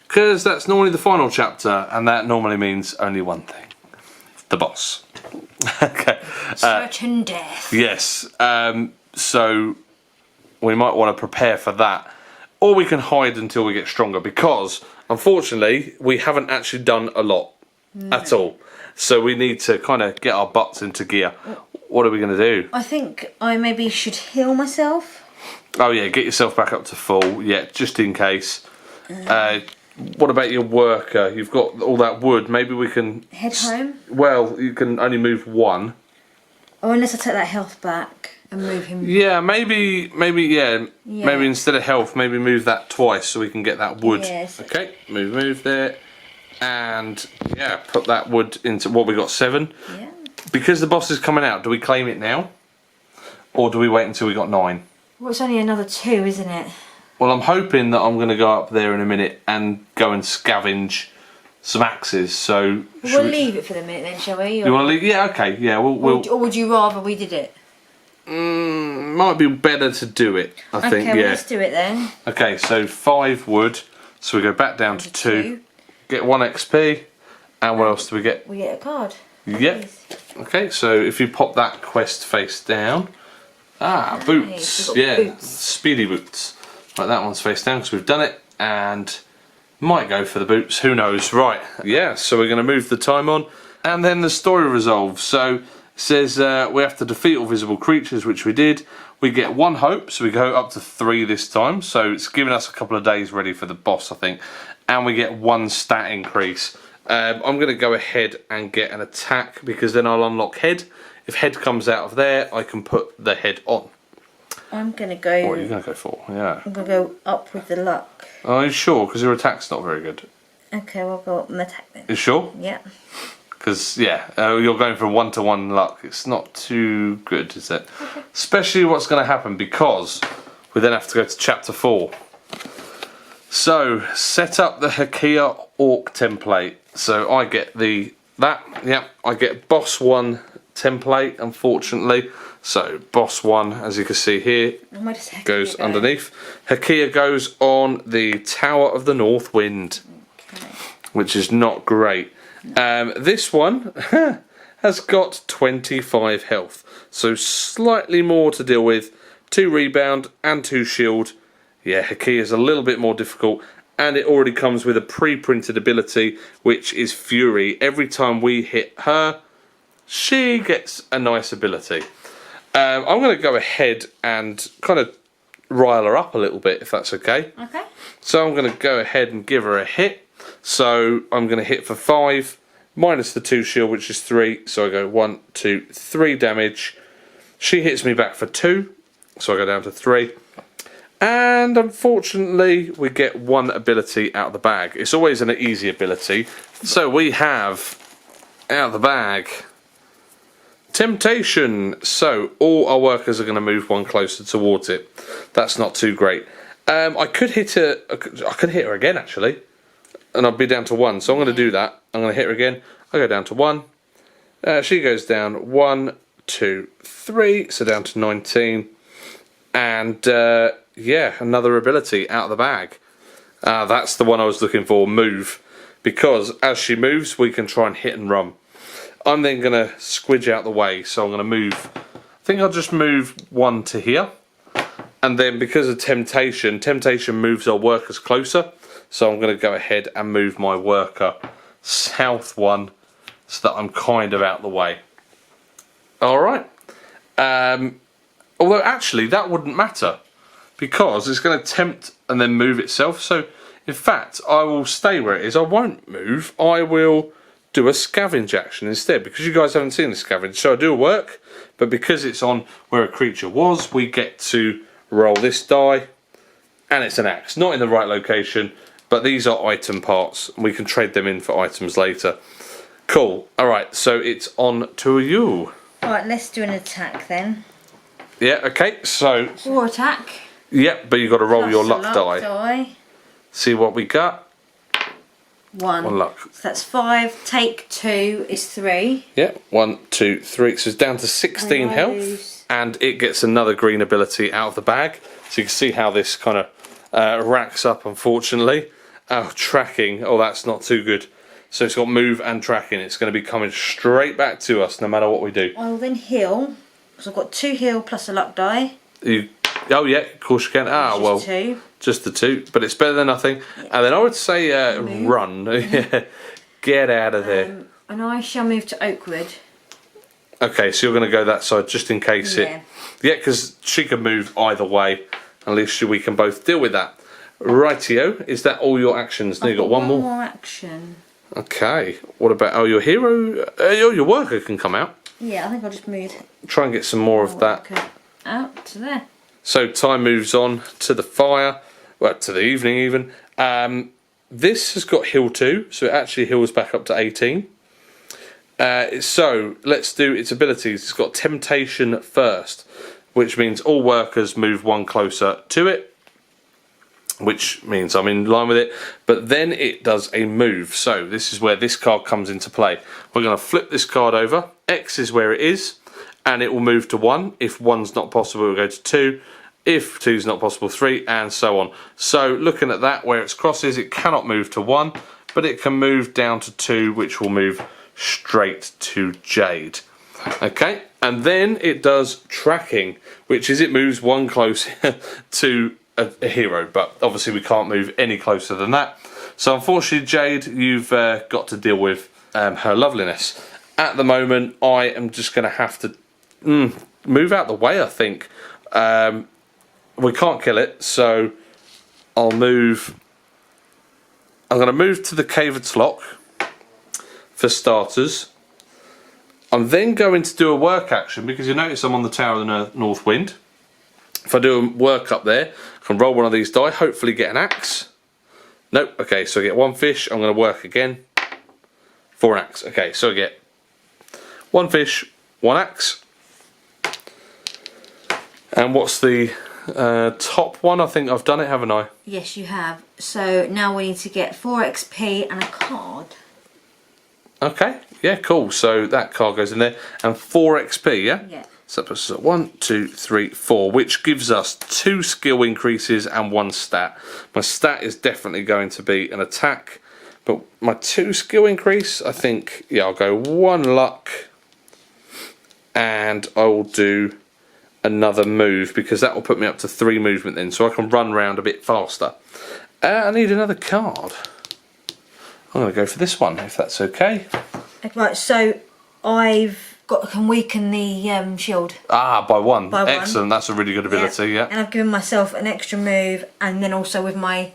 because that's normally the final chapter, and that normally means only one thing. The boss. Okay. Certain death. Yes. So we might want to prepare for that. Or we can hide until we get stronger, because unfortunately we haven't actually done a lot at all. So we need to kind of get our butts into gear. What are we going to do? I think I maybe should heal myself. Oh yeah, get yourself back up to full. Yeah, just in case. what about your worker? You've got all that wood. Maybe we can Head home. Well, you can only move one. Oh, unless I take that health back and move him. Yeah, maybe, yeah. Maybe instead of health, maybe move that twice so we can get that wood. Yes. Okay, move there, and yeah, put that wood into what we got 7. Yeah. Because the boss is coming out, do we claim it now, or do we wait until we got 9? Well, it's only another 2, isn't it? Well, I'm hoping that I'm going to go up there in a minute and go and scavenge some axes. So We'll leave it for the minute then, shall we? Or... You want to leave? Yeah, okay. Yeah, we'll. Or would you rather we did it? Might be better to do it. I think. Okay, Yeah. well, let's do it then. Okay, so 5 wood. So we go back down to 2. Get 1 XP. And what else do we get? We get a card. Yep. Please. Okay, so if you pop that quest face down. Ah, Nice, boots. we've got Yeah, boots. speedy boots. Right, that one's face down because we've done it. And might go for the boots, who knows. Right, yeah, so we're going to move the time on. And then the story resolves. So it says we have to defeat all visible creatures, which we did. We get 1 hope, so we go up to 3 this time. So it's giving us a couple of days ready for the boss, I think. And we get 1 stat increase. I'm going to go ahead and get an attack because then I'll unlock head. If head comes out of there, I can put the head on. I'm going to go... What are you going to go for? Yeah. I'm going to go up with the luck. Are you sure? Because your attack's not very good. Okay, we'll go up and attack then. You sure? Yeah. Because, yeah, you're going for 1-to-1 luck. It's not too good, is it? Okay. Especially what's going to happen because we then have to go to chapter 4. So, set up the Hakia Orc template. So I get I get boss 1 template, unfortunately. So boss 1, as you can see here, goes underneath. Hakia goes on the Tower of the North Wind, which is not great. This one has got 25 health, so slightly more to deal with. 2 rebound and 2 shield. Yeah, Hakia is a little bit more difficult, and it already comes with a pre-printed ability, which is Fury. Every time we hit her, she gets a nice ability. I'm going to go ahead and kind of rile her up a little bit, if that's okay. Okay. So I'm going to go ahead and give her a hit. So I'm going to hit for 5, minus the 2 shield, which is 3. So I go 1, 2, 3 damage. She hits me back for 2, so I go down to 3. And unfortunately, we get 1 ability out of the bag. It's always an easy ability. So we have, out of the bag, Temptation. So all our workers are going to move 1 closer towards it. That's not too great. I could hit her. I could hit her again actually, and I'd be down to 1. So I'm going to do that. I'm going to hit her again. I go down to 1. She goes down 1, 2, 3. So down to 19. And yeah, another ability out of the bag. That's the one I was looking for. Move, because as she moves, we can try and hit and run. I'm then going to squidge out the way, so I'm going to move. I think I'll just move 1 to here. And then because of Temptation moves our workers closer. So I'm going to go ahead and move my worker south 1 so that I'm kind of out the way. Alright. Although actually that wouldn't matter because it's going to tempt and then move itself. So in fact, I will stay where it is. I won't move. I will do a scavenge action instead, because you guys haven't seen the scavenge. So I do a work, but because it's on where a creature was, we get to roll this die, and it's an axe. Not in the right location, but these are item parts. We can trade them in for items later. Cool. Alright, so it's on to you. Alright, let's do an attack then. Yeah, okay, so... 4 attack. Yep, but you've got to roll Plus your a luck die. See what we got. 1. 1 luck. So that's 5. Take 2 is 3. Yeah, 1, 2, 3. So it's down to 16 health. And it gets another green ability out of the bag. So you can see how this kind of racks up, unfortunately. Oh, tracking. Oh, that's not too good. So it's got move and tracking. It's going to be coming straight back to us no matter what we do. I will then heal. So I've got 2 heal plus a luck die. Oh, yeah, of course you can. Ah, well. 2. Just the 2, but it's better than nothing. Yeah. And then I would say run. Get out of there. And I shall move to Oakwood. Okay, so you're going to go that side just in case it... Yeah, because she can move either way. At least we can both deal with that. Rightio, is that all your actions? No, you got one more. One more action. Okay, what about, your hero, your worker can come out. Yeah, I think I'll just move. Try and get some more of that. Out to there. So time moves on to the fire, well, to the evening even. This has got heal 2, so it actually heals back up to 18. So let's do its abilities. It's got temptation first, which means all workers move 1 closer to it, which means I'm in line with it. But then it does a move. So this is where this card comes into play. We're going to flip this card over. X is where it is, and it will move to 1. If 1's not possible, it will go to 2. If 2's not possible, 3, and so on. So looking at that, where its crosses, it cannot move to 1, but it can move down to 2, which will move straight to Jade. Okay, and then it does tracking, which is it moves 1 closer to a hero, but obviously we can't move any closer than that. So unfortunately, Jade, you've got to deal with her loveliness. At the moment, I am just going to have to move out the way, I think. We can't kill it, so I'll move. I'm going to move to the Caved's Lock for starters. I'm then going to do a work action because you notice I'm on the Tower of the North Wind. If I do a work up there, I can roll one of these die, hopefully get an axe. Nope, okay, so I get 1 fish. I'm going to work again for an axe. Okay, so I get 1 fish, 1 axe. And what's the top one? I think I've done it, haven't I? Yes, you have. So now we need to get 4 XP and a card. Okay, yeah, cool. So that card goes in there, and 4 XP, yeah? Yeah. So that puts us at 1, 2, 3, 4, which gives us 2 skill increases and 1 stat. My stat is definitely going to be an attack, but my 2 skill increase, I think, yeah, I'll go 1 luck, and I will do another move because that will put me up to 3 movement then, so I can run around a bit faster. I need another card. I'm going to go for this one if that's okay. Right, so can weaken the shield. Ah, by 1. By 1. Excellent, that's a really good ability, yeah. And I've given myself an extra move, and then also with my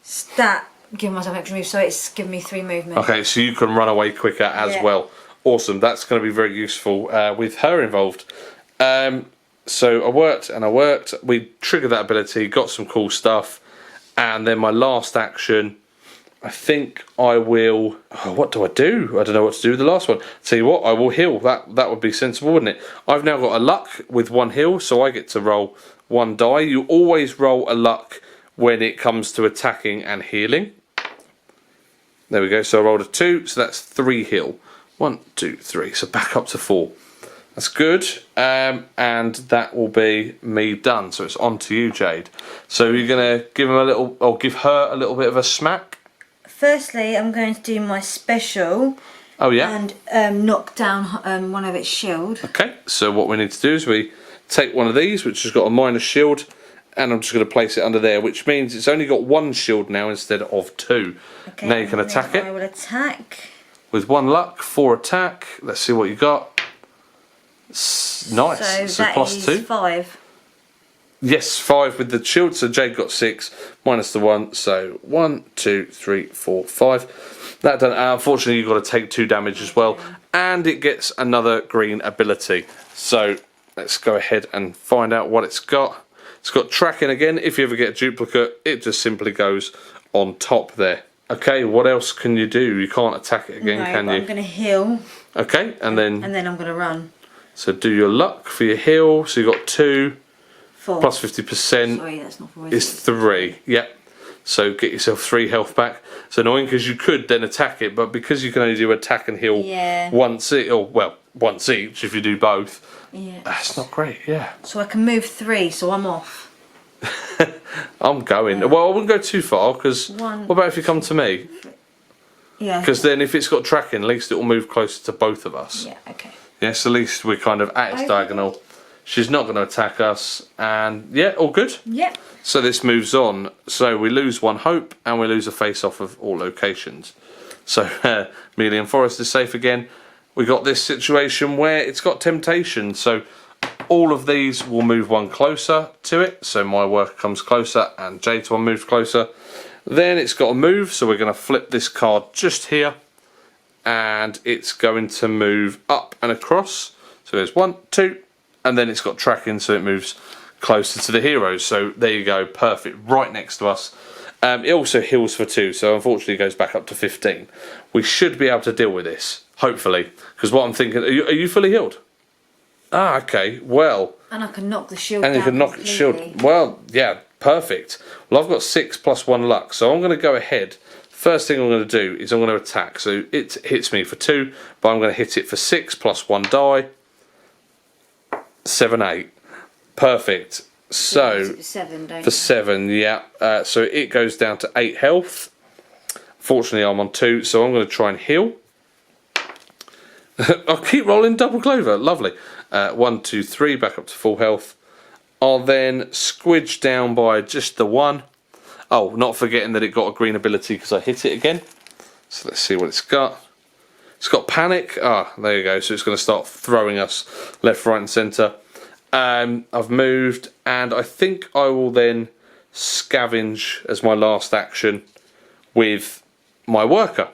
stat, giving myself an extra move, so it's given me 3 movement. Okay, so you can run away quicker as well. Awesome, that's going to be very useful with her involved. So I worked and I worked. We triggered that ability, got some cool stuff, and then my last action, I think I will. Oh, what do? I don't know what to do with the last one. Tell you what, I will heal. That would be sensible, wouldn't it? I've now got a luck with 1 heal, so I get to roll 1 die. You always roll a luck when it comes to attacking and healing. There we go. So I rolled a 2, so that's 3 heal. 1, 2, 3. So back up to 4. That's good, and that will be me done. So it's on to you, Jade. So you're gonna give him a little, or give her a little bit of a smack. Firstly, I'm going to do my special. Oh yeah. And knock down one of its shield. Okay. So what we need to do is we take one of these, which has got a minus shield, and I'm just going to place it under there, which means it's only got 1 shield now instead of 2. Okay, now you can attack it. I will attack. With 1 luck, 4 attack. Let's see what you got. Nice. So that plus is 2. 5. Yes, 5 with the shield. So Jade got 6 minus the 1. So 1, 2, 3, 4, 5. That done. Unfortunately, you've got to take 2 damage as well, and it gets another green ability. So let's go ahead and find out what it's got. It's got tracking again. If you ever get a duplicate, it just simply goes on top there. Okay, what else can you do? You can't attack it again, can you? I'm going to heal. Okay, and then I'm going to run. So do your luck for your heal. So you got 2 4 plus 50%. Sorry, that's not 4. Is 3. Yep. So get yourself 3 health back. It's annoying because you could then attack it, but because you can only do attack and heal once each, or well, once each if you do both. Yeah. That's not great. Yeah. So I can move 3, so I'm off. I'm going. Well, I wouldn't go too far because what about if you come to me? Yeah. Because then if it's got tracking, at least it will move closer to both of us. Yeah. Okay. Yes, at least we're kind of at its diagonal. She's not going to attack us, and yeah, all good. Yep. So this moves on. So we lose 1 hope, and we lose a face-off of all locations. So Melian Forest is safe again. We got this situation where it's got temptation. So All of these will move one closer to it, so my worker comes closer and Jayde's one moves closer. Then it's got to move, so we're going to flip this card just here, and it's going to move up and across. So there's 1, 2, and then it's got tracking, so it moves closer to the heroes. So there you go, perfect, right next to us. It also heals for 2, so unfortunately it goes back up to 15. We should be able to deal with this, hopefully, because what I'm thinking, are you fully healed? Ah, okay, well. And I can knock the shield And you down can knock the shield. Well, yeah, perfect. Well, I've got 6 plus 1 luck, so I'm going to go ahead. First thing I'm going to do is I'm going to attack. So it hits me for 2, but I'm going to hit it for 6 plus 1 die. 7, 8. Perfect. So, for 7, don't for you? 7, yeah. So it goes down to 8 health. Fortunately, I'm on 2, so I'm going to try and heal. I'll keep rolling double clover. Lovely. 1, 2, 3, back up to full health. I'll then squidge down by just the 1. Oh, not forgetting that it got a green ability because I hit it again. So let's see what it's got. It's got panic. Ah, there you go. So it's going to start throwing us left, right and centre. I've moved, and I think I will then scavenge as my last action with my worker.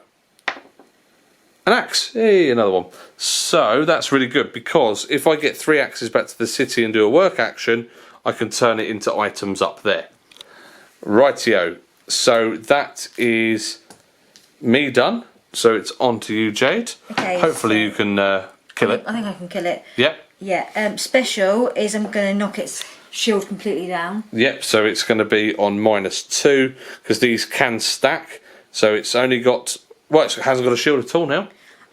An axe, hey, another one. So that's really good, because if I get 3 axes back to the city and do a work action, I can turn it into items up there. Rightio. So that is me done. So it's on to you, Jayde. Okay. Hopefully so you can kill it. I think I can kill it. Yep. Yeah. Special is I'm going to knock its shield completely down. Yep. So it's going to be on -2 because these can stack. So it's only got. Well, it hasn't got a shield at all now.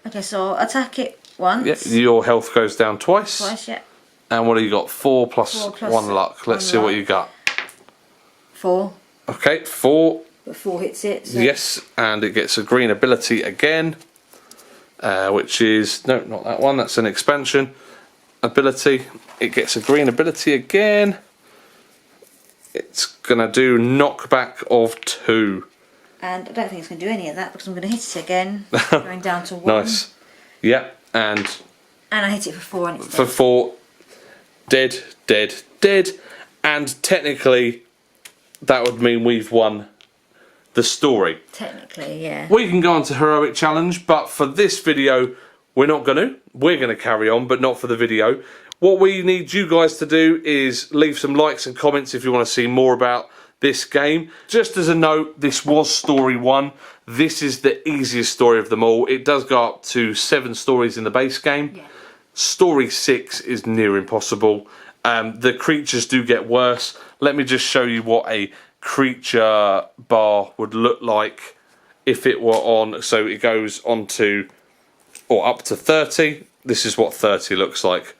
Okay, so I'll attack it once. Yep. Your health goes down twice. Twice, yeah. And what have you got? 4 plus 1 luck. Let's see what you got. 4. Okay, 4. But 4 hits it. So. Yes, and it gets a green ability again, which is no, not that one. That's an expansion ability. It gets a green ability again. It's gonna do knockback of 2. And I don't think it's going to do any of that because I'm going to hit it again, going down to 1. Nice. Yeah, and I hit it for 4 and it's for dead. 4, dead, dead, dead, and technically that would mean we've won the story. Technically, yeah. We can go on to heroic challenge, but for this video we're not going to. We're going to carry on, but not for the video. What we need you guys to do is leave some likes and comments if you want to see more about this game. Just as a note, this was story 1. This is the easiest story of them all. It does go up to 7 stories in the base game. Yeah. Story 6 is near impossible. The creatures do get worse. Let me just show you what a creature bar would look like if it were on. So it goes on to, or up to 30. This is what 30 looks like.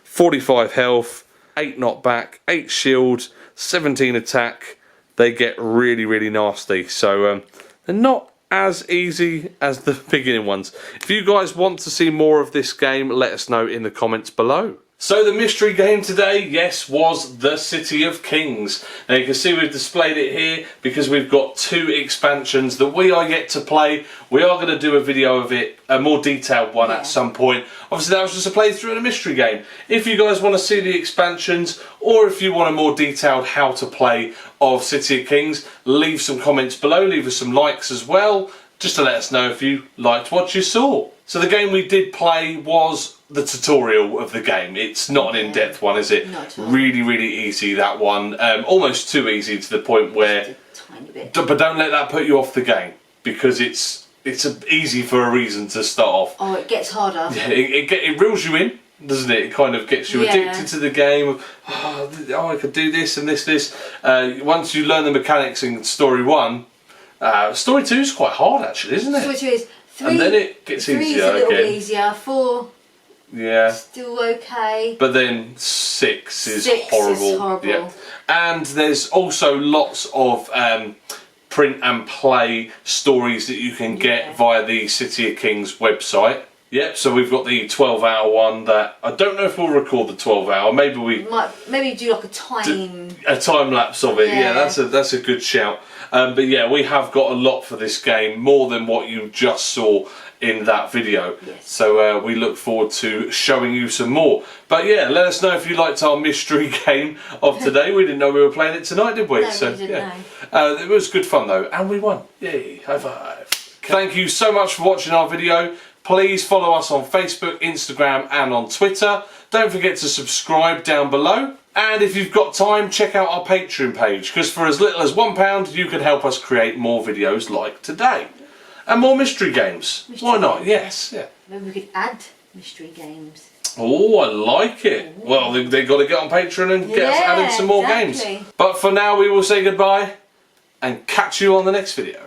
45 health, 8 knockback, 8 shield, 17 attack. They get really, really nasty. So they're not as easy as the beginning ones. If you guys want to see more of this game, let us know in the comments below. So the mystery game today, yes, was the City of Kings. Now you can see we've displayed it here because we've got 2 expansions that we are yet to play. We are going to do a video of it, a more detailed one at some point. Obviously that was just a playthrough of a mystery game. If you guys want to see the expansions, or if you want a more detailed how to play of City of Kings, leave some comments below, leave us some likes as well, just to let us know if you liked what you saw. So the game we did play was the tutorial of the game. It's not an in-depth one, is it? Not at all. Really, really easy, that one. Almost too easy to the point where... Just a tiny bit. But don't let that put you off the game, because it's easy for a reason to start off. Oh, it gets harder. Yeah, it reels you in, doesn't it? It kind of gets you addicted to the game. Oh, I could do this and this. Once you learn the mechanics in story 1, story 2 is quite hard actually, isn't it? Story 2 is 3. And then it gets 3 easier is a little again. bit easier. 4, yeah. still okay. But then 6 is 6 horrible. is horrible. Yeah. And there's also lots of print and play stories that you can get via the City of Kings website. Yep, so we've got the 12-hour one that I don't know if we'll record the 12-hour. Maybe we maybe do like a time lapse of it. Yeah, that's a good shout. But yeah, we have got a lot for this game, more than what you just saw in that video. Yes. So we look forward to showing you some more. But yeah, let us know if you liked our mystery game of today. We didn't know we were playing it tonight, did we? No, we didn't know. It was good fun though, and we won. Yay, high five. Thank you so much for watching our video. Please follow us on Facebook, Instagram and on Twitter. Don't forget to subscribe down below. And if you've got time, check out our Patreon page, because for as little as £1 you can help us create more videos like today. And more mystery games. Why not? Yes. Yeah. Maybe we could add mystery games. Oh, I like it. Well, they've got to get on Patreon and get us adding some more games. But for now we will say goodbye and catch you on the next video.